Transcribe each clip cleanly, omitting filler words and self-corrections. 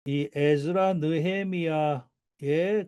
이 에스라 느헤미야의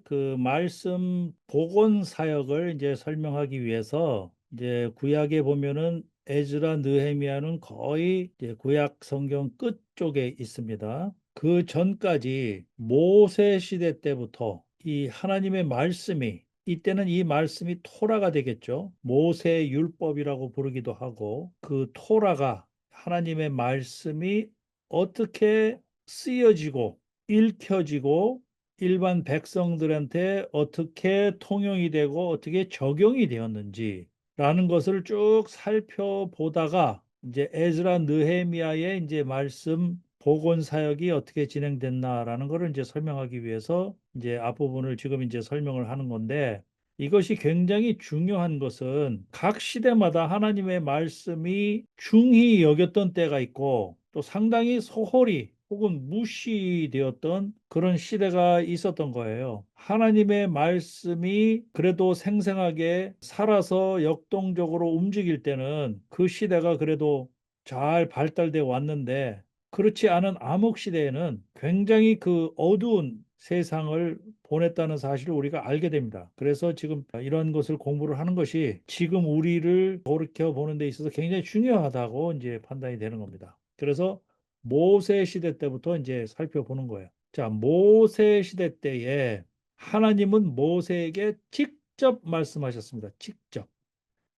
그 말씀 복원 사역을 이제 설명하기 위해서 이제 구약에 보면은 에스라 느헤미야는 거의 이제 구약 성경 끝쪽에 있습니다. 그 전까지 모세 시대 때부터 이 하나님의 말씀이, 이때는 이 말씀이 토라가 되겠죠. 모세 율법이라고 부르기도 하고, 그 토라가, 하나님의 말씀이 어떻게 쓰여지고 읽혀지고 일반 백성들한테 어떻게 통용이 되고 어떻게 적용이 되었는지라는 것을 쭉 살펴보다가 이제 에스라 느헤미야의 이제 말씀 복원 사역이 어떻게 진행됐나라는 것을 이제 설명하기 위해서 이제 앞부분을 지금 이제 설명을 하는 건데, 이것이 굉장히 중요한 것은 각 시대마다 하나님의 말씀이 중히 여겼던 때가 있고 또 상당히 소홀히 혹은 무시되었던 그런 시대가 있었던 거예요. 하나님의 말씀이 그래도 생생하게 살아서 역동적으로 움직일 때는 그 시대가 그래도 잘 발달돼 왔는데, 그렇지 않은 암흑 시대에는 굉장히 그 어두운 세상을 보냈다는 사실을 우리가 알게 됩니다. 그래서 지금 이런 것을 공부를 하는 것이 지금 우리를 돌이켜 보는 데 있어서 굉장히 중요하다고 이제 판단이 되는 겁니다. 그래서 모세 시대 때부터 이제 살펴보는 거예요. 자, 모세 시대 때에 하나님은 모세에게 직접 말씀하셨습니다. 직접.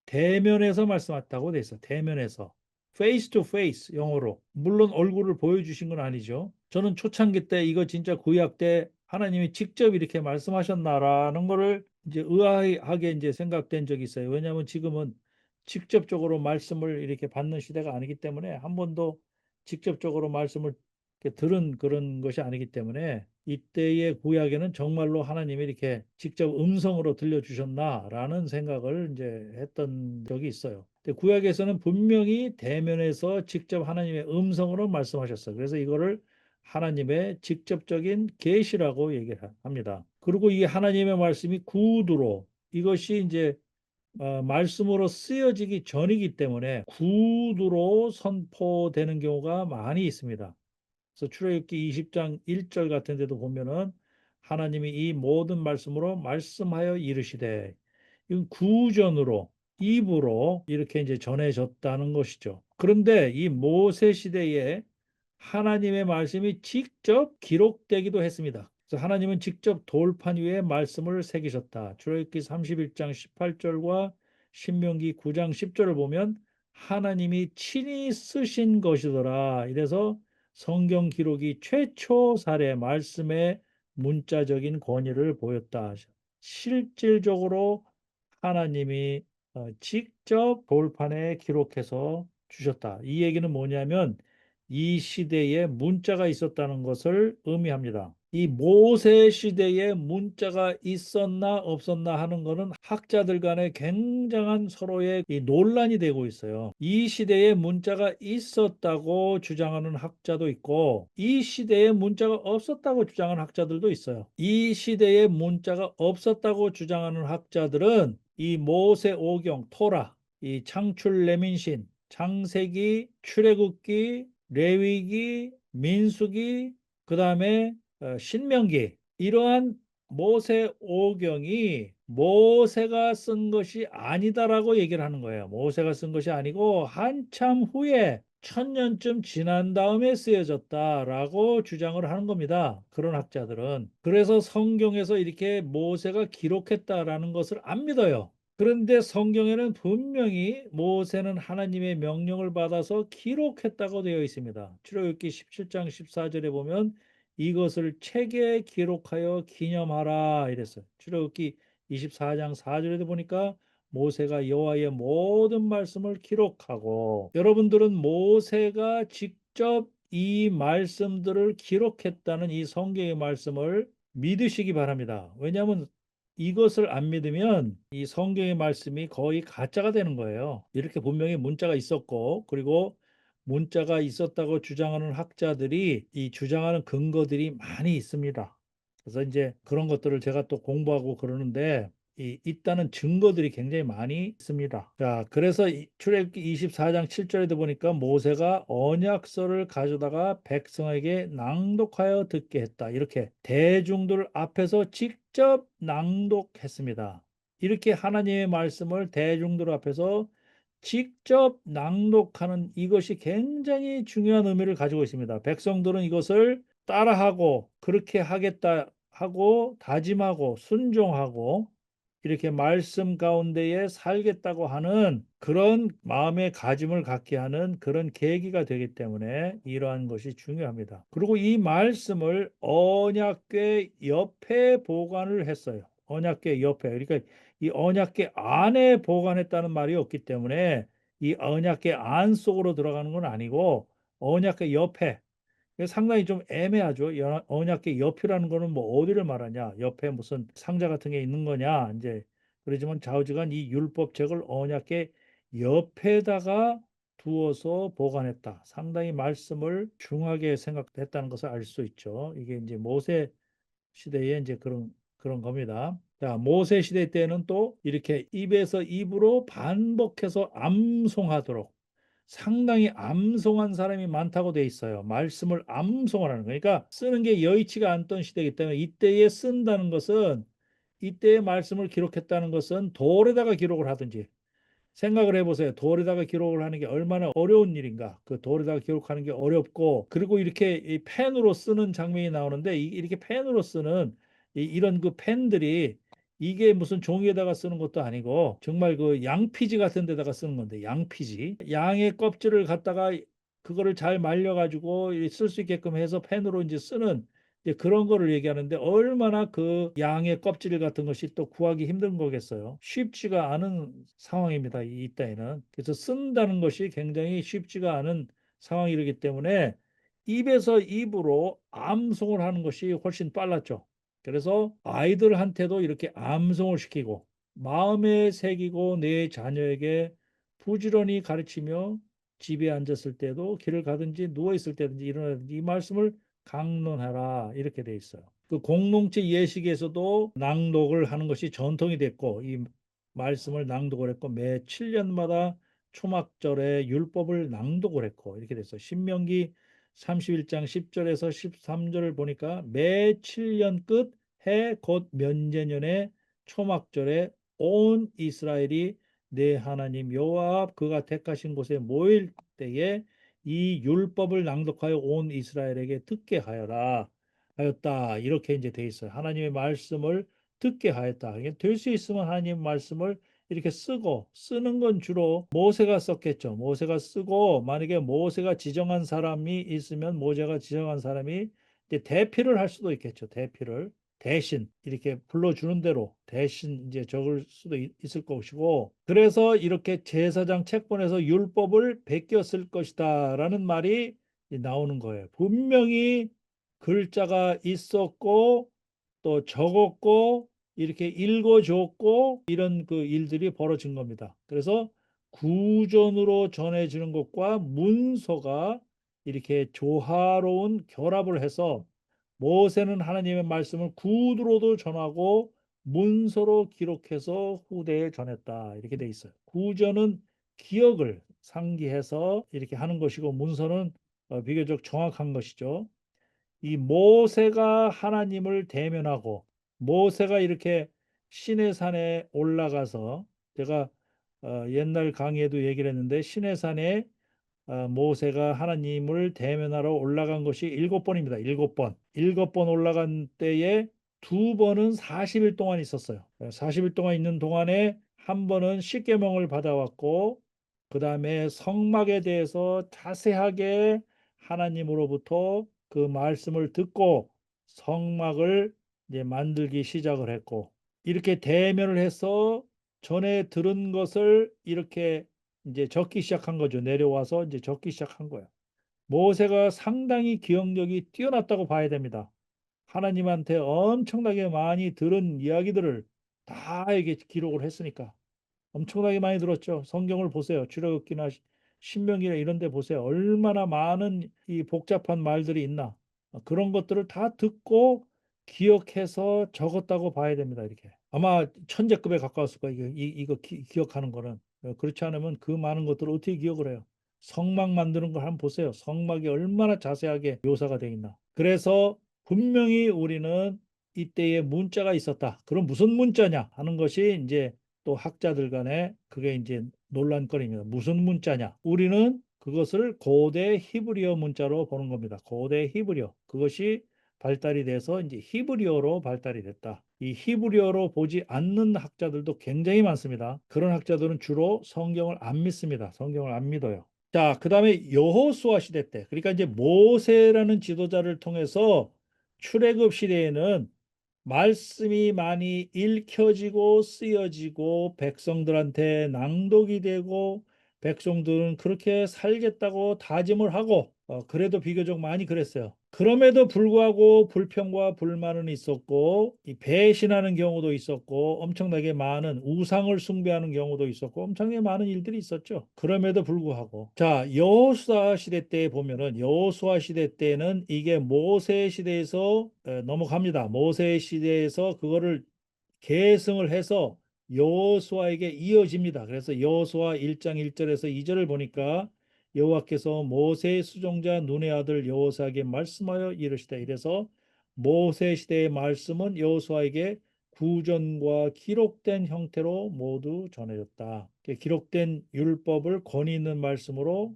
대면에서 말씀하셨다고 돼 있어. 대면에서. face to face 영어로. 물론 얼굴을 보여주신 건 아니죠. 저는 초창기 때 이거 진짜 구약 때 하나님이 직접 이렇게 말씀하셨나라는 거를 이제 의아하게 이제 생각된 적이 있어요. 왜냐하면 지금은 직접적으로 말씀을 이렇게 받는 시대가 아니기 때문에, 한 번도 직접적으로 말씀을 이렇게 들은 그런 것이 아니기 때문에, 이때의 구약에는 정말로 하나님이 이렇게 직접 음성으로 들려주셨나라는 생각을 이제 했던 적이 있어요. 근데 구약에서는 분명히 대면에서 직접 하나님의 음성으로 말씀하셨어요. 그래서 이거를 하나님의 직접적인 계시라고 얘기를 합니다. 그리고 이 하나님의 말씀이 구두로, 이것이 이제 말씀으로 쓰여지기 전이기 때문에 구두로 선포되는 경우가 많이 있습니다. 그래서 출애굽기 20장 1절 같은 데도 보면은 하나님이 이 모든 말씀으로 말씀하여 이르시되, 이건 구전으로, 입으로 이렇게 이제 전해졌다는 것이죠. 그런데 이 모세 시대에 하나님의 말씀이 직접 기록되기도 했습니다. 그래서 하나님은 직접 돌판 위에 말씀을 새기셨다. 출애굽기 31장 18절과 신명기 9장 10절을 보면 하나님이 친히 쓰신 것이더라. 이래서 성경 기록이 최초 사례 말씀의 문자적인 권위를 보였다. 실질적으로 하나님이 직접 돌판에 기록해서 주셨다. 이 얘기는 뭐냐면 이 시대에 문자가 있었다는 것을 의미합니다. 이 모세 시대에 문자가 있었나 없었나 하는 것은 학자들 간에 굉장한 서로의 이 논란이 되고 있어요. 이 시대에 문자가 있었다고 주장하는 학자도 있고, 이 시대에 문자가 없었다고 주장하는 학자들도 있어요. 이 시대에 문자가 없었다고 주장하는 학자들은 이 모세 오경, 토라, 이 창출 레민신, 창세기, 출애굽기, 레위기, 민수기, 그 다음에 신명기, 이러한 모세 오경이 모세가 쓴 것이 아니다라고 얘기를 하는 거예요. 모세가 쓴 것이 아니고 한참 후에 1000년쯤 지난 다음에 쓰여졌다라고 주장을 하는 겁니다. 그런 학자들은. 그래서 성경에서 이렇게 모세가 기록했다라는 것을 안 믿어요. 그런데 성경에는 분명히 모세는 하나님의 명령을 받아서 기록했다고 되어 있습니다. 출애굽기 17장 14절에 보면 이것을 책에 기록하여 기념하라 이랬어요. 출애굽기 24장 4절에도 보니까 모세가 여호와의 모든 말씀을 기록하고, 여러분들은 모세가 직접 이 말씀들을 기록했다는 이 성경의 말씀을 믿으시기 바랍니다. 왜냐하면 이것을 안 믿으면 이 성경의 말씀이 거의 가짜가 되는 거예요. 이렇게 분명히 문자가 있었고, 그리고 문자가 있었다고 주장하는 학자들이 이 주장하는 근거들이 많이 있습니다. 그래서 이제 그런 것들을 제가 또 공부하고 그러는데, 있다는 증거들이 굉장히 많이 있습니다. 자, 그래서 출애굽기 24장 7절에도 보니까 모세가 언약서를 가져다가 백성에게 낭독하여 듣게 했다. 이렇게 대중들 앞에서 직접 낭독했습니다. 이렇게 하나님의 말씀을 대중들 앞에서 직접 낭독하는 이것이 굉장히 중요한 의미를 가지고 있습니다. 백성들은 이것을 따라하고 그렇게 하겠다 하고 다짐하고 순종하고 이렇게 말씀 가운데에 살겠다고 하는 그런 마음의 가짐을 갖게 하는 그런 계기가 되기 때문에 이러한 것이 중요합니다. 그리고 이 말씀을 언약궤 옆에 보관을 했어요. 언약궤 옆에. 그러니까 이 언약궤 안에 보관했다는 말이 없기 때문에 이 언약궤 안 속으로 들어가는 건 아니고 언약궤 옆에. 상당히 좀 애매하죠. 언약궤 옆이라는 거는 뭐 어디를 말하냐? 옆에 무슨 상자 같은 게 있는 거냐? 이제 그러지만 좌우지간 이 율법책을 언약궤 옆에다가 두어서 보관했다. 상당히 말씀을 중하게 생각했다는 것을 알 수 있죠. 이게 이제 모세 시대에 이제 그런 겁니다. 자, 모세 시대 때는 또 이렇게 입에서 입으로 반복해서 암송하도록 상당히 암송한 사람이 많다고 돼 있어요. 말씀을 암송을 하는 거예요. 그러니까 쓰는 게 여의치가 않던 시대이기 때문에 이때에 쓴다는 것은 이때의 말씀을 기록했다는 것은 돌에다가 기록을 하든지 생각을 해보세요. 돌에다가 기록을 하는 게 얼마나 어려운 일인가. 그 돌에다가 기록하는 게 어렵고, 그리고 이렇게 이 펜으로 쓰는 장면이 나오는데, 이렇게 펜으로 쓰는 이런 그 펜들이 이게 무슨 종이에다가 쓰는 것도 아니고, 정말 그 양피지 같은 데다가 쓰는 건데, 양피지. 양의 껍질을 갖다가 그거를 잘 말려가지고 쓸 수 있게끔 해서 펜으로 이제 쓰는 이제 그런 거를 얘기하는데 얼마나 그 양의 껍질 같은 것이 또 구하기 힘든 거겠어요. 쉽지가 않은 상황입니다. 이때에는. 그래서 쓴다는 것이 굉장히 쉽지가 않은 상황이기 때문에 입에서 입으로 암송을 하는 것이 훨씬 빨랐죠. 그래서 아이들한테도 이렇게 암송을 시키고 마음에 새기고 내 자녀에게 부지런히 가르치며 집에 앉았을 때도 길을 가든지 누워 있을 때든지 일어나든지 이 말씀을 강론하라 이렇게 돼 있어요. 그 공동체 예식에서도 낭독을 하는 것이 전통이 됐고 이 말씀을 낭독을 했고 매 7년마다 초막절에 율법을 낭독을 했고 이렇게 됐어요. 신명기 31장 10절에서 13절을 보니까 매 7년 끝 해 곧 면제년에 초막절에 온 이스라엘이 내 하나님 여호와 앞 그가 택하신 곳에 모일 때에 이 율법을 낭독하여 온 이스라엘에게 듣게 하여라 하였다. 이렇게 이제 돼 있어요. 하나님의 말씀을 듣게 하였다. 될 수 있으면 하나님의 말씀을 이렇게 쓰고 쓰는 건 주로 모세가 썼겠죠. 모세가 쓰고 만약에 모세가 지정한 사람이 있으면 모세가 지정한 사람이 이제 대피를 할 수도 있겠죠. 대피를 대신 이렇게 불러주는 대로 대신 이제 적을 수도 있을 것이고 그래서 이렇게 제사장 책본에서 율법을 베꼈을 것이다라는 말이 나오는 거예요. 분명히 글자가 있었고 또 적었고 이렇게 읽어줬고 이런 그 일들이 벌어진 겁니다. 그래서 구전으로 전해지는 것과 문서가 이렇게 조화로운 결합을 해서 모세는 하나님의 말씀을 구두로도 전하고 문서로 기록해서 후대에 전했다. 이렇게 돼 있어요. 구전은 기억을 상기해서 이렇게 하는 것이고 문서는 비교적 정확한 것이죠. 이 모세가 하나님을 대면하고 모세가 이렇게 시내산에 올라가서 제가 옛날 강의에도 얘기를 했는데 시내산에 모세가 하나님을 대면하러 올라간 것이 7번입니다. 7번. 7번 올라간 때에 2번은 40일 동안 있었어요. 40일 동안 있는 동안에 한 번은 십계명을 받아왔고 그 다음에 성막에 대해서 자세하게 하나님으로부터 그 말씀을 듣고 성막을 이제 만들기 시작을 했고 이렇게 대면을 해서 전에 들은 것을 이렇게 이제 적기 시작한 거죠. 내려와서 이제 적기 시작한 거예요. 모세가 상당히 기억력이 뛰어났다고 봐야 됩니다. 하나님한테 엄청나게 많이 들은 이야기들을 다 이게 기록을 했으니까 엄청나게 많이 들었죠. 성경을 보세요. 출애굽기나 신명기나 이런 데 보세요. 얼마나 많은 이 복잡한 말들이 있나. 그런 것들을 다 듣고 기억해서 적었다고 봐야 됩니다. 이렇게. 아마 천재급에 가까웠을 거야. 이거 기억하는 거는. 그렇지 않으면 그 많은 것들을 어떻게 기억을 해요? 성막 만드는 걸 한번 보세요. 성막이 얼마나 자세하게 묘사가 되어 있나. 그래서 분명히 우리는 이때에 문자가 있었다. 그럼 무슨 문자냐 하는 것이 이제 또 학자들 간에 그게 이제 논란거리입니다. 무슨 문자냐? 우리는 그것을 고대 히브리어 문자로 보는 겁니다. 고대 히브리어. 그것이 발달이 돼서 이제 히브리어로 발달이 됐다. 이 히브리어로 보지 않는 학자들도 굉장히 많습니다. 그런 학자들은 주로 성경을 안 믿습니다. 성경을 안 믿어요. 자, 그다음에 여호수아 시대 때, 그러니까 이제 모세라는 지도자를 통해서 출애굽 시대에는 말씀이 많이 읽혀지고 쓰여지고 백성들한테 낭독이 되고 백성들은 그렇게 살겠다고 다짐을 하고 그래도 비교적 많이 그랬어요. 그럼에도 불구하고 불평과 불만은 있었고 이 배신하는 경우도 있었고 엄청나게 많은 우상을 숭배하는 경우도 있었고 엄청나게 많은 일들이 있었죠. 그럼에도 불구하고 자 여호수아 시대 때 보면은 여호수아 시대 때는 이게 모세 시대에서 넘어갑니다. 모세 시대에서 그거를 계승을 해서 여호수아에게 이어집니다. 그래서 여호수아 1장 1절에서 2절을 보니까 여호와께서 모세의 수종자 눈의 아들 여호수아에게 말씀하여 이르시되 이래서 모세 시대의 말씀은 여호수아에게 구전과 기록된 형태로 모두 전해졌다. 기록된 율법을 권위 있는 말씀으로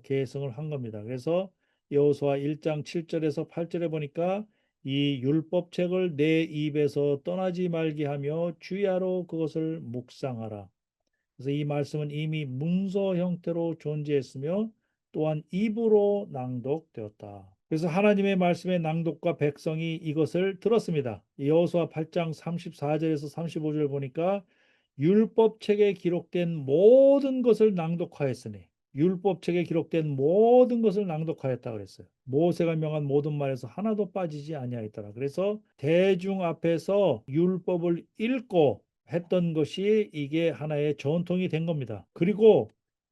계승을 한 겁니다. 그래서 여호수아 1장 7절에서 8절에 보니까 이 율법책을 내 입에서 떠나지 말게 하며 주야로 그것을 묵상하라. 그래서 이 말씀은 이미 문서 형태로 존재했으며 또한 입으로 낭독되었다. 그래서 하나님의 말씀의 낭독과 백성이 이것을 들었습니다. 여호수아 8장 34절에서 35절 보니까 율법책에 기록된 모든 것을 낭독하였으니 율법책에 기록된 모든 것을 낭독하였다 그랬어요. 모세가 명한 모든 말에서 하나도 빠지지 아니하였더라. 그래서 대중 앞에서 율법을 읽고 했던 것이 이게 하나의 전통이 된 겁니다. 그리고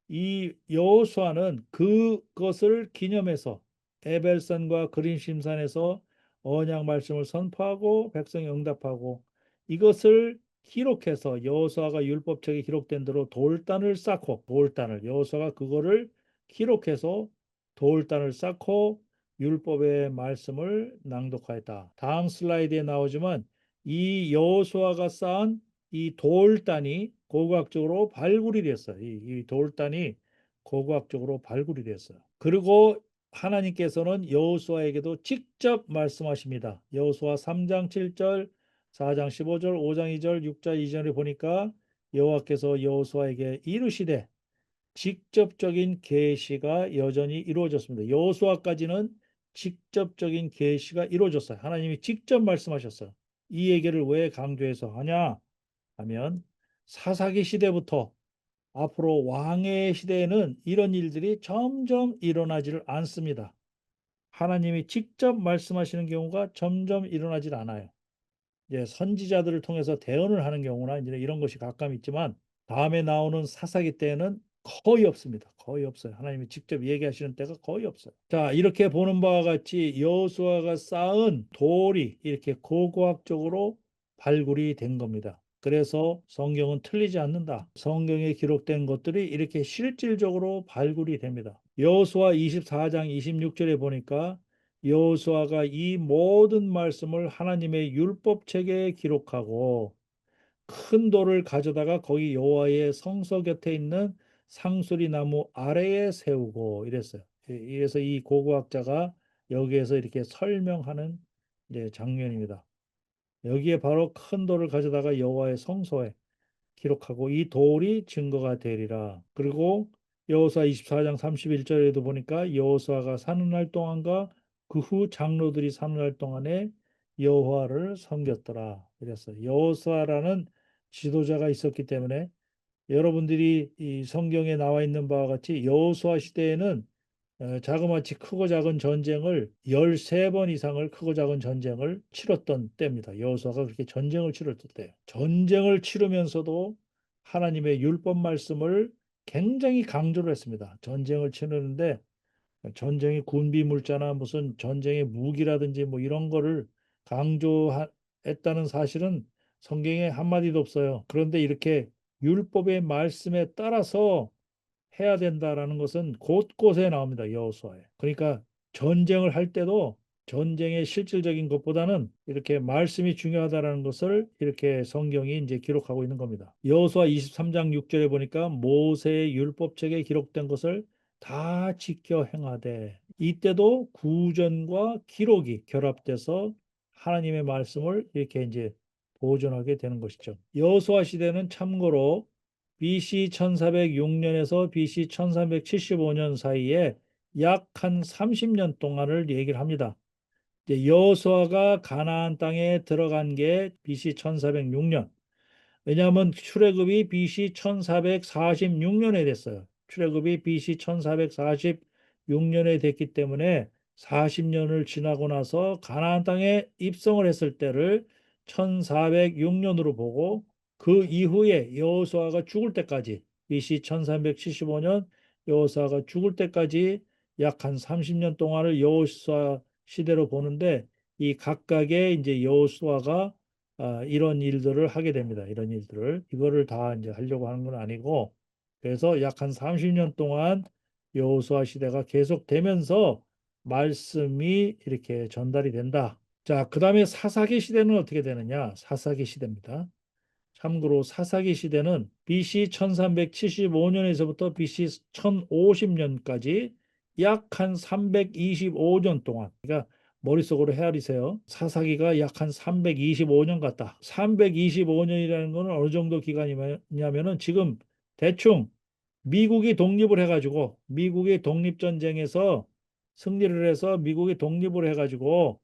이 여호수아는 그것을 기념해서 에벨산과 그린심산에서 언약 말씀을 선포하고 백성이 응답하고 이것을 기록해서 여호수아가 율법책에 기록된 대로 돌단을 쌓고 돌단을 여호수아가 그거를 기록해서 돌단을 쌓고 율법의 말씀을 낭독하였다. 다음 슬라이드에 나오지만 이 여호수아가 쌓은 이 돌단이 고고학적으로 발굴이 됐어요. 이 돌단이 고고학적으로 발굴이 됐어요. 그리고 하나님께서는 여호수아에게도 직접 말씀하십니다. 여호수아 3장 7절, 4장 15절, 5장 2절, 6장 2절에 보니까 여호와께서 여호수아에게 이르시되 직접적인 계시가 여전히 이루어졌습니다. 여호수아까지는 직접적인 계시가 이루어졌어요. 하나님이 직접 말씀하셨어요. 이 얘기를 왜 강조해서 하냐 하면 사사기 시대부터 앞으로 왕의 시대에는 이런 일들이 점점 일어나지를 않습니다. 하나님이 직접 말씀하시는 경우가 점점 일어나질 않아요. 이제 선지자들을 통해서 대언을 하는 경우나 이제 이런 것이 가끔 있지만 다음에 나오는 사사기 때에는 거의 없습니다. 거의 없어요. 하나님이 직접 얘기하시는 때가 거의 없어요. 자, 이렇게 보는 바와 같이 여호수아가 쌓은 돌이 이렇게 고고학적으로 발굴이 된 겁니다. 그래서 성경은 틀리지 않는다. 성경에 기록된 것들이 이렇게 실질적으로 발굴이 됩니다. 여호수아 24장 26절에 보니까 여호수아가 이 모든 말씀을 하나님의 율법책에 기록하고 큰 돌을 가져다가 거기 여호와의 성소 곁에 있는 상수리 나무 아래에 세우고 이랬어요. 이래서 이 고고학자가 여기에서 이렇게 설명하는 이제 장면입니다. 여기에 바로 큰 돌을 가져다가 여호와의 성소에 기록하고 이 돌이 증거가 되리라. 그리고 여호수아 24장 31절에도 보니까 여호수아가 사는 날 동안과 그 후 장로들이 사는 날 동안에 여호와를 섬겼더라. 그랬어요. 여호수아라는 지도자가 있었기 때문에 여러분들이 이 성경에 나와 있는 바와 같이 여호수아 시대에는 자그마치 크고 작은 전쟁을 13번 이상을 크고 작은 전쟁을 치렀던 때입니다. 여호수아가 그렇게 전쟁을 치렀을 때예요. 전쟁을 치르면서도 하나님의 율법 말씀을 굉장히 강조를 했습니다. 전쟁을 치르는데 전쟁의 군비 물자나 무슨 전쟁의 무기라든지 뭐 이런 거를 강조했다는 사실은 성경에 한마디도 없어요. 그런데 이렇게 율법의 말씀에 따라서 해야 된다라는 것은 곳곳에 나옵니다. 여호수아에. 그러니까 전쟁을 할 때도 전쟁의 실질적인 것보다는 이렇게 말씀이 중요하다라는 것을 이렇게 성경이 이제 기록하고 있는 겁니다. 여호수아 23장 6절에 보니까 모세의 율법책에 기록된 것을 다 지켜 행하되, 이때도 구전과 기록이 결합돼서 하나님의 말씀을 이렇게 이제 보존하게 되는 것이죠. 여호수아 시대는 참고로 BC 1406년에서 BC 1375년 사이에 약 한 30년 동안을 얘기를 합니다. 이제 여호수아가 가나안 땅에 들어간 게 BC 1406년. 왜냐하면 출애굽이 BC 1446년에 됐어요. 출애굽이 BC 1446년에 됐기 때문에 40년을 지나고 나서 가나안 땅에 입성을 했을 때를 1406년으로 보고, 그 이후에 여호수아가 죽을 때까지 BC 1375년 여호수아가 죽을 때까지 약 한 30년 동안을 여호수아 시대로 보는데, 이 각각의 이제 여호수아가 이런 일들을 하게 됩니다. 이런 일들을 이거를 다 이제 하려고 하는 건 아니고, 그래서 약 한 30년 동안 여호수아 시대가 계속되면서 말씀이 이렇게 전달이 된다. 자, 그다음에 사사기 시대는 어떻게 되느냐? 사사기 시대입니다. 참고로 사사기 시대는 BC 1375년에서부터 BC 1050년까지 약 한 325년 동안, 그러니까 머릿속으로 헤아리세요. 사사기가 약 한 325년 같다. 325년이라는 것은 어느 정도 기간이냐면은 지금 대충 미국이 독립을 해가지고, 미국이 독립전쟁에서 승리를 해서 미국이 독립을 해가지고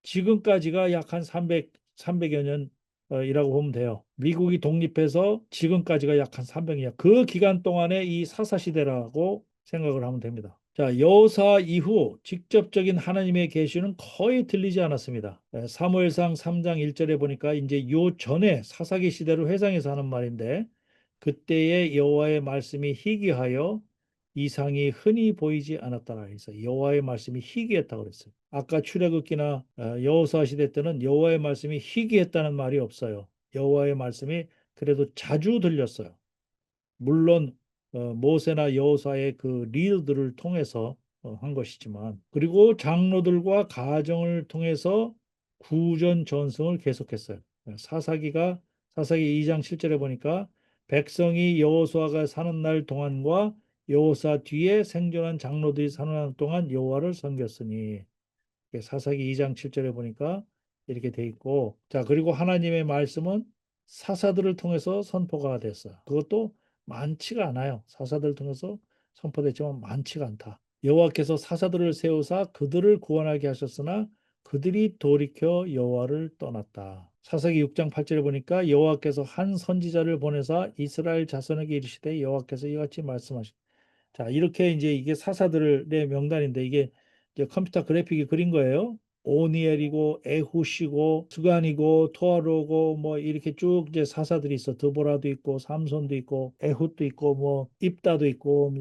지금까지가 약 한 300여 년이라고 보면 돼요. 미국이 독립해서 지금까지가 약 한 300년. 그 기간 동안에 이 사사시대라고 생각을 하면 됩니다. 자, 여호사 이후 직접적인 하나님의 계시는 거의 들리지 않았습니다. 사무엘상 3장 1절에 보니까 이제 요 전에 사사기 시대로 회상해서 하는 말인데, 그때의 여호와의 말씀이 희귀하여 이상이 흔히 보이지 않았다라 해서 여호와의 말씀이 희귀했다고 그랬어요. 아까 출애굽기나 여호수아 시대 때는 여호와의 말씀이 희귀했다는 말이 없어요. 여호와의 말씀이 그래도 자주 들렸어요. 물론 모세나 여호수아의 그 리더들을 통해서 한 것이지만, 그리고 장로들과 가정을 통해서 구전 전승을 계속했어요. 사사기 2장 7절에 보니까 백성이 여호수아가 사는 날 동안과 여호수아 뒤에 생존한 장로들이 사는 날 동안 여호와를 섬겼으니, 사사기 2장 7절에 보니까 이렇게 돼 있고, 자, 그리고 하나님의 말씀은 사사들을 통해서 선포가 됐어요. 그것도 많지가 않아요. 사사들을 통해서 선포됐지만 많지가 않다. 여호와께서 사사들을 세우사 그들을 구원하게 하셨으나 그들이 돌이켜 여호와를 떠났다. 사사기 6장 8절에 보니까 여호와께서 한 선지자를 보내사 이스라엘 자손에게 이르시되 여호와께서 이같이 말씀하셨다. 자, 이렇게 이제 이게 사사들의 명단인데, 이게 이제 컴퓨터 그래픽이 그린 거예요. 오니엘이고 에훗이고 스간이고 토아르고 뭐 이렇게 쭉 이제 사사들이 있어. 드보라도 있고 삼손도 있고 에훗도 있고 뭐 입다도 있고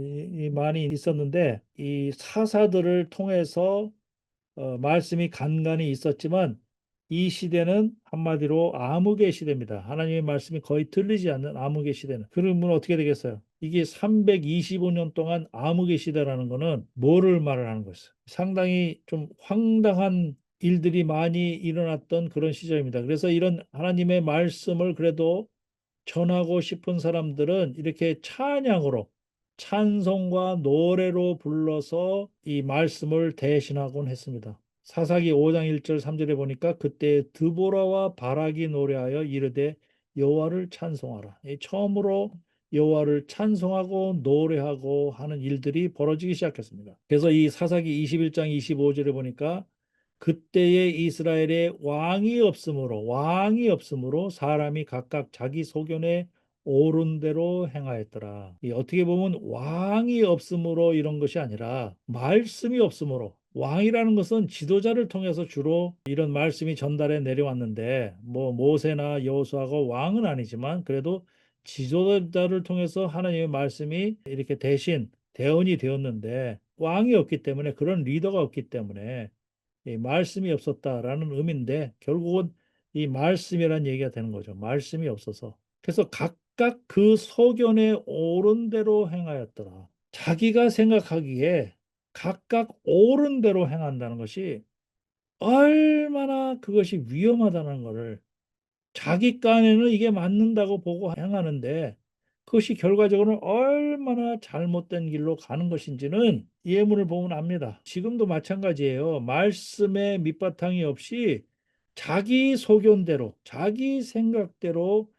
많이 있었는데, 이 사사들을 통해서 말씀이 간간히 있었지만, 이 시대는 한마디로 암흑의 시대입니다. 하나님의 말씀이 거의 들리지 않는 암흑의 시대는. 그러면 어떻게 되겠어요? 이게 325년 동안 암흑의 시대라는 것은 뭐를 말하는 것이요? 상당히 좀 황당한 일들이 많이 일어났던 그런 시절입니다. 그래서 이런 하나님의 말씀을 그래도 전하고 싶은 사람들은 이렇게 찬양으로, 찬송과 노래로 불러서 이 말씀을 대신하곤 했습니다. 사사기 5장 1절 3절에 보니까 그때 드보라와 바락이 노래하여 이르되 여호와를 찬송하라. 처음으로 여호와를 찬송하고 노래하고 하는 일들이 벌어지기 시작했습니다. 그래서 이 사사기 21장 25절에 보니까 그때의 이스라엘에 왕이 없으므로 사람이 각각 자기 소견에 옳은 대로 행하였더라. 어떻게 보면 왕이 없으므로 이런 것이 아니라 말씀이 없으므로. 왕이라는 것은 지도자를 통해서 주로 이런 말씀이 전달해 내려왔는데, 뭐 모세나 여호수아가 왕은 아니지만 그래도 지도자를 통해서 하나님의 말씀이 이렇게 대신 대언이 되었는데, 왕이 없기 때문에, 그런 리더가 없기 때문에 말씀이 없었다라는 의미인데, 결국은 이 말씀이란 얘기가 되는 거죠. 말씀이 없어서. 그래서 각각 그 소견에 옳은 대로 행하였더라. 자기가 생각하기에 각각 옳은 대로 행한다는 것이 얼마나 그것이 위험하다는 것을, 자기 깐에는 이게 맞는다고 보고 행하는데 그것이 결과적으로는 얼마나 잘못된 길로 가는 것인지는 예문을 보면 압니다. 지금도 마찬가지예요. 말씀에 밑바탕이 없이 자기 소견대로, 자기 생각대로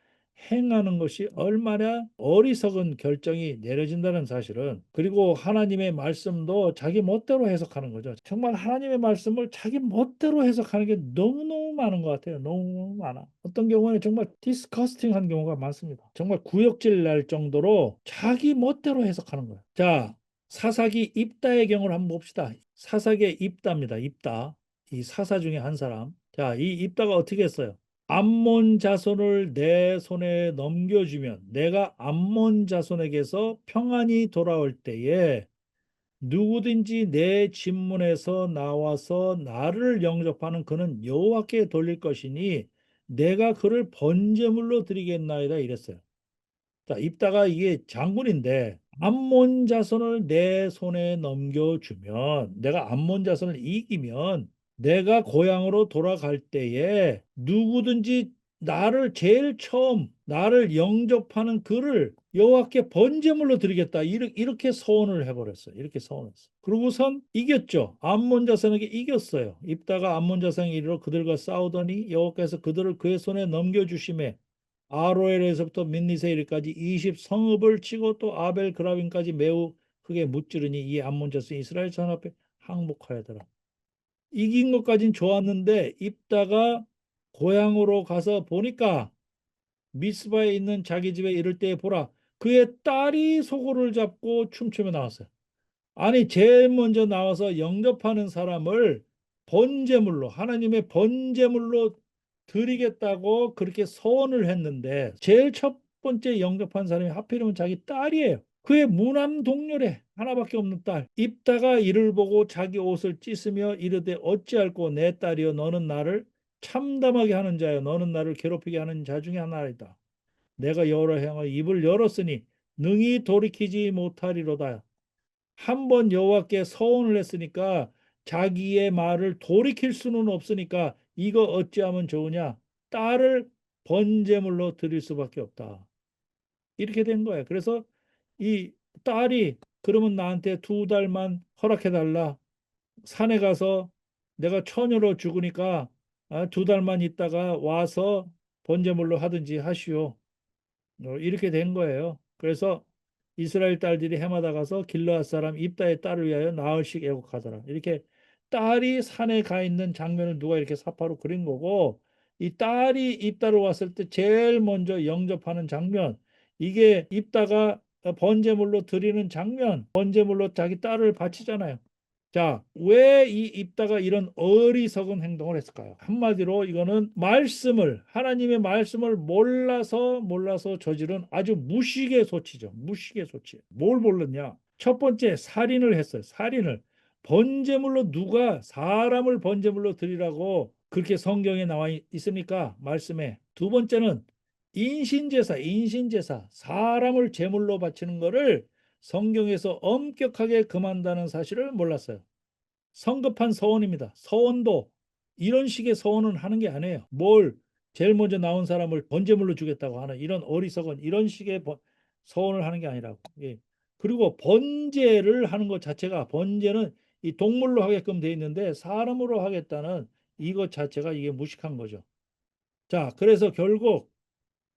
행하는 것이 얼마나 어리석은 결정이 내려진다는 사실은, 그리고 하나님의 말씀도 자기 멋대로 해석하는 거죠. 정말 하나님의 말씀을 자기 멋대로 해석하는 게 너무너무 많은 것 같아요. 너무 많아. 어떤 경우에는 정말 디스커스팅한 경우가 많습니다. 정말 구역질 날 정도로 자기 멋대로 해석하는 거예요. 자, 사사기 입다의 경우를 한번 봅시다. 사사기의 입다입니다. 입다. 이 사사 중에 한 사람. 자, 이 입다가 어떻게 했어요? 암몬 자손을 내 손에 넘겨주면 내가 암몬 자손에게서 평안히 돌아올 때에 누구든지 내 집문에서 나와서 나를 영접하는 그는 여호와께 돌릴 것이니 내가 그를 번제물로 드리겠나이다 이랬어요. 자, 입다가 이게 장군인데 암몬 자손을 내 손에 넘겨주면, 내가 암몬 자손을 이기면 내가 고향으로 돌아갈 때에 누구든지 나를 제일 처음 나를 영접하는 그를 여호와께 번제물로 드리겠다, 이렇게 서원을 해버렸어요. 이렇게 서원했어요. 그러고선 이겼죠. 암몬 자손에게 이겼어요. 입다가 암몬 자손에게 이르러 그들과 싸우더니 여호와께서 그들을 그의 손에 넘겨주심에 아로엘에서부터 민니세일까지 20성읍을 치고 또 아벨 그라빈까지 매우 크게 무찌르니 이 암몬 자손이 이스라엘 전 앞에 항복하여더라. 이긴 것까진 좋았는데 입다가 고향으로 가서 보니까 미스바에 있는 자기 집에 이를 때에 보라, 그의 딸이 소고를 잡고 춤추며 나왔어요. 아니, 제일 먼저 나와서 영접하는 사람을 번제물로, 하나님의 번제물로 드리겠다고 그렇게 서원을 했는데 제일 첫 번째 영접한 사람이 하필이면 자기 딸이에요. 그의 무남 동료래. 하나밖에 없는 딸. 입다가 이를 보고 자기 옷을 찢으며 이르되 어찌할꼬 내 딸이여, 너는 나를 참담하게 하는 자여, 너는 나를 괴롭히게 하는 자 중에 하나이다. 내가 여러 행하 입을 열었으니 능히 돌이키지 못하리로다. 한 번 여호와께 서원을 했으니까 자기의 말을 돌이킬 수는 없으니까 이거 어찌하면 좋으냐? 딸을 번제물로 드릴 수밖에 없다. 이렇게 된 거예요. 그래서 이 딸이 그러면 나한테 2달만 허락해 달라. 산에 가서 내가 처녀로 죽으니까 2달만 있다가 와서 번제물로 하든지 하시오. 이렇게 된 거예요. 그래서 이스라엘 딸들이 해마다 가서 길르앗 사람 입다의 딸을 위하여 나흘씩 애곡하더라. 이렇게 딸이 산에 가 있는 장면을 누가 이렇게 사파로 그린 거고, 이 딸이 입다로 왔을 때 제일 먼저 영접하는 장면, 이게 입다가 번제물로 드리는 장면, 번제물로 자기 딸을 바치잖아요. 자, 왜 이 입다가 이런 어리석은 행동을 했을까요? 한마디로 이거는 하나님의 말씀을 몰라서 저지른 아주 무식의 소치죠. 무식의 소치. 뭘 몰랐냐? 첫 번째, 살인을 했어요. 살인을. 번제물로, 누가 사람을 번제물로 드리라고 그렇게 성경에 나와 있습니까? 말씀에. 두 번째는 인신제사. 사람을 제물로 바치는 거를 성경에서 엄격하게 금한다는 사실을 몰랐어요. 성급한 서원입니다. 서원도 이런 식의 서원은 하는 게 아니에요. 뭘 제일 먼저 나온 사람을 번제물로 주겠다고 하는 이런 어리석은 이런 식의 서원을 하는 게 아니라고. 예. 그리고 번제를 하는 것 자체가, 번제는 이 동물로 하게끔 돼 있는데 사람으로 하겠다는 이것 자체가 이게 무식한 거죠. 자, 그래서 결국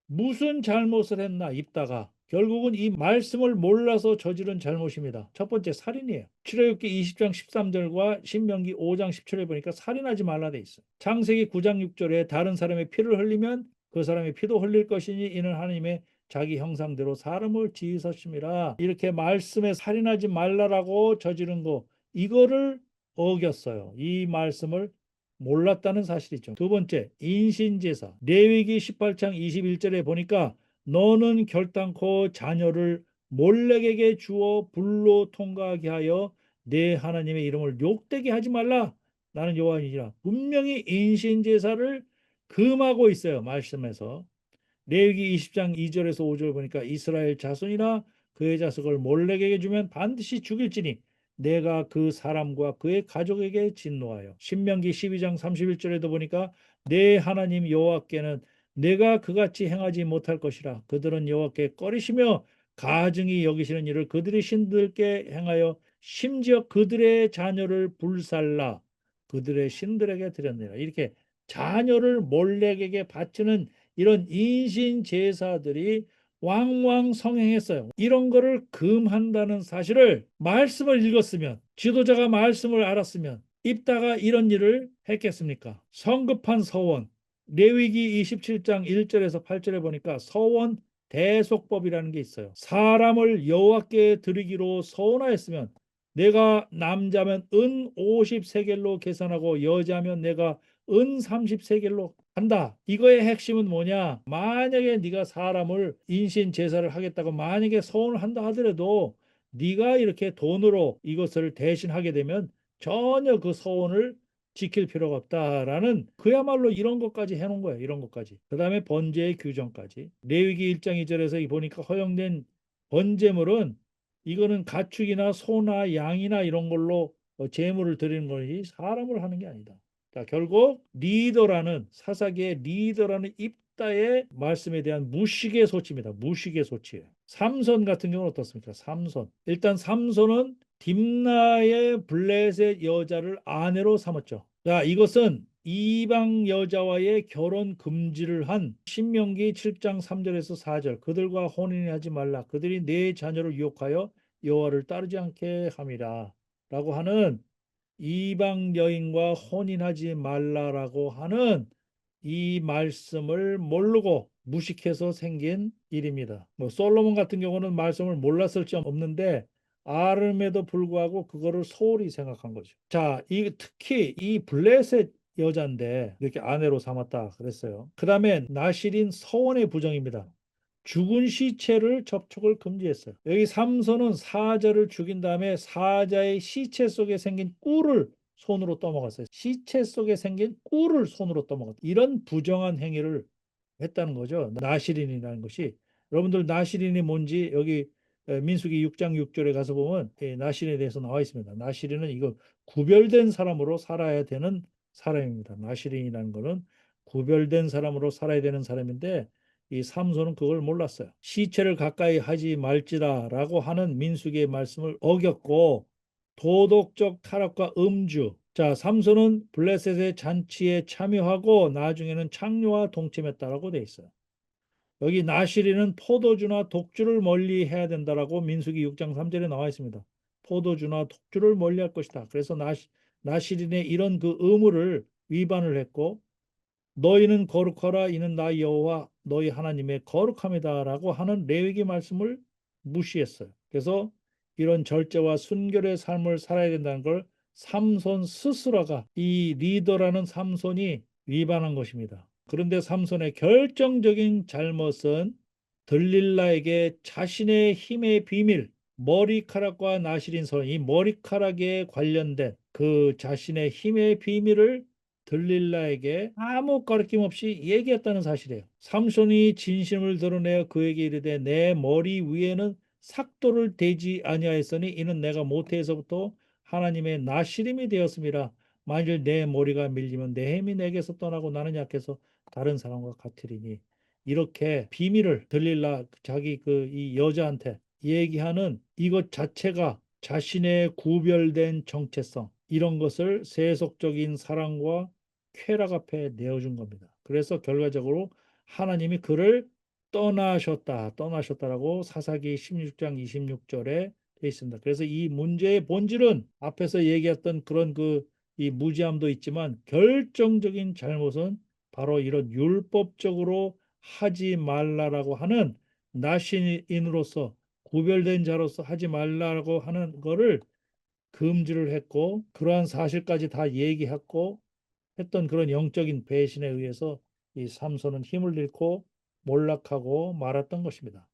무슨 잘못을 했나 입다가, 결국은 이 말씀을 몰라서 저지른 잘못입니다. 첫 번째, 살인이에요. 출애굽기 20장 13절과 신명기 5장 17절에 보니까 살인하지 말라 돼 있어요. 창세기 9장 6절에 다른 사람의 피를 흘리면 그 사람의 피도 흘릴 것이니 이는 하나님의 자기 형상대로 사람을 지으셨음이라. 이렇게 말씀에 살인하지 말라라고 저지른 거, 이거를 어겼어요. 이 말씀을 몰랐다는 사실이죠. 두 번째, 인신제사. 레위기 18장 21절에 보니까 너는 결단코 자녀를 몰렉에게 주어 불로 통과하게 하여 내 하나님의 이름을 욕되게 하지 말라. 나는 여호와이니라. 분명히 인신제사를 금하고 있어요. 말씀에서. 레위기 20장 2절에서 5절 보니까 이스라엘 자손이나 그의 자식을 몰렉에게 주면 반드시 죽일지니 내가 그 사람과 그의 가족에게 진노하여. 신명기 12장 31절에도 보니까 내 하나님 여호와께는 내가 그같이 행하지 못할 것이라. 그들은 여호와께 꺼리시며 가증히 여기시는 일을 그들의 신들께 행하여 심지어 그들의 자녀를 불살라 그들의 신들에게 드렸느니라. 이렇게 자녀를 몰렉에게 바치는 이런 인신 제사들이 왕왕 성행했어요. 이런 거를 금한다는 사실을 말씀을 읽었으면, 지도자가 말씀을 알았으면 입다가 이런 일을 했겠습니까? 성급한 서원, 레위기 27장 1절에서 8절에 보니까 서원 대속법이라는 게 있어요. 사람을 여호와께 드리기로 서원하였으면 내가 남자면 은 50세겔로 계산하고 여자면 내가 은 30세겔로 한다. 이거의 핵심은 뭐냐? 만약에 네가 사람을 인신 제사를 하겠다고 만약에 서원을 한다 하더라도 네가 이렇게 돈으로 이것을 대신하게 되면 전혀 그 서원을 지킬 필요가 없다라는 그야말로 이런 것까지 해놓은 거예요. 이런 것까지. 그 다음에 번제의 규정까지. 레위기 1장 2절에서 보니까 허용된 번제물은 이거는 가축이나 소나 양이나 이런 걸로 제물을 드리는 것이 사람을 하는 게 아니다. 자, 결국 리더라는 사사기의 리더라는 입다의 말씀에 대한 무식의 소치입니다. 무식의 소치예요. 삼손 같은 경우는 어떻습니까? 삼손. 일단 삼손은 딥나의 블레셋 여자를 아내로 삼았죠. 자, 이것은 이방 여자와의 결혼 금지를 한 신명기 7장 3절에서 4절. 그들과 혼인하지 말라. 그들이 내 자녀를 유혹하여 여호와를 따르지 않게 함이라. 라고 하는 이방 여인과 혼인하지 말라라고 하는 이 말씀을 모르고 무식해서 생긴 일입니다. 뭐 솔로몬 같은 경우는 말씀을 몰랐을 점 없는데 아름에도 불구하고 그거를 소홀히 생각한 거죠. 자, 이 특히 이 블레셋 여자인데 이렇게 아내로 삼았다 그랬어요. 그 다음에 나실인 서원의 부정입니다. 죽은 시체를 접촉을 금지했어요. 여기 삼손은 사자를 죽인 다음에 사자의 시체 속에 생긴 꿀을 손으로 떠먹었어요. 시체 속에 생긴 꿀을 손으로 떠먹었다. 이런 부정한 행위를 했다는 거죠. 나시린이라는 것이. 여러분들 나시린이 뭔지 여기 민수기 6장 6절에 가서 보면 나시린에 대해서 나와 있습니다. 나시린은 이거 구별된 사람으로 살아야 되는 사람입니다. 나시린이라는 거는 구별된 사람으로 살아야 되는 사람인데 이 삼손은 그걸 몰랐어요. 시체를 가까이 하지 말지라라고 하는 민수기의 말씀을 어겼고 도덕적 타락과 음주. 자, 삼손은 블레셋의 잔치에 참여하고 나중에는 창녀와 동침했다라고 돼 있어요. 여기 나시리는 포도주나 독주를 멀리 해야 된다라고 민수기 6장 3절에 나와 있습니다. 포도주나 독주를 멀리 할 것이다. 그래서 나시린의 이런 그 의무를 위반을 했고 너희는 거룩하라 이는 나 여호와 너희 하나님의 거룩함이다라고 하는 레위기 말씀을 무시했어요. 그래서 이런 절제와 순결의 삶을 살아야 된다는 걸 삼손 스스로가 이 리더라는 삼손이 위반한 것입니다. 그런데 삼손의 결정적인 잘못은 들릴라에게 자신의 힘의 비밀, 머리카락과 나시린 선, 이 머리카락에 관련된 그 자신의 힘의 비밀을 들릴라에게 아무 거리낌 없이 얘기했다는 사실이에요. 삼손이 진심을 드러내어 그에게 이르되 내 머리 위에는 삭도를 대지 아니하였으니 이는 내가 모태에서부터 하나님의 나시림이 되었음이라. 만일 내 머리가 밀리면 내 햄이 내게서 떠나고 나는 약해서 다른 사람과 같으리니. 이렇게 비밀을 들릴라 자기 그 이 여자한테 얘기하는 이것 자체가 자신의 구별된 정체성 이런 것을 세속적인 사랑과 쾌락 앞에 내어준 겁니다. 그래서 결과적으로 하나님이 그를 떠나셨다라고 사사기 16장 26절에 되어 있습니다. 그래서 이 문제의 본질은 앞에서 얘기했던 그런 그 이 무지함도 있지만 결정적인 잘못은 바로 이런 율법적으로 하지 말라라고 하는 나신인으로서 구별된 자로서 하지 말라고 하는 거를 금지를 했고 그러한 사실까지 다 얘기했고 했던 그런 영적인 배신에 의해서 이 삼손은 힘을 잃고 몰락하고 말았던 것입니다.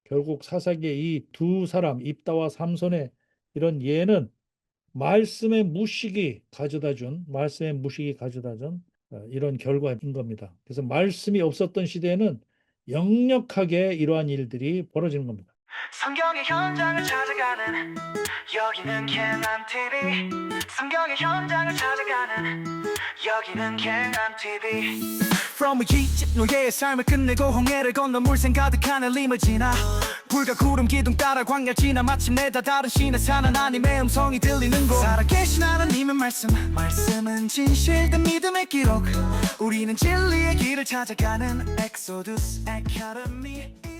결국 사사기의 이 두 사람 입다와 삼손의 이런 예는 말씀의 무식이 가져다 준 이런 결과인 겁니다. 그래서 말씀이 없었던 시대에는 역력하게 이러한 일들이 벌어지는 겁니다. 성경의 현장을 찾아가는 여기는 갱한 TV. 성경의 현장을 찾아가는 여기는 갱한 TV. From 이집 노예의 삶을 끝내고 홍해를 건너 물샘 가득한 리무지나 불과 구름 기둥 따라 광야 지나 마침내 다 다른 신의 산 하나님의 음성이 들리는 곳. 살아계신 하나님의 말씀은 진실된 믿음의 기록. 우리는 진리의 길을 찾아가는 엑소두스 아카데미.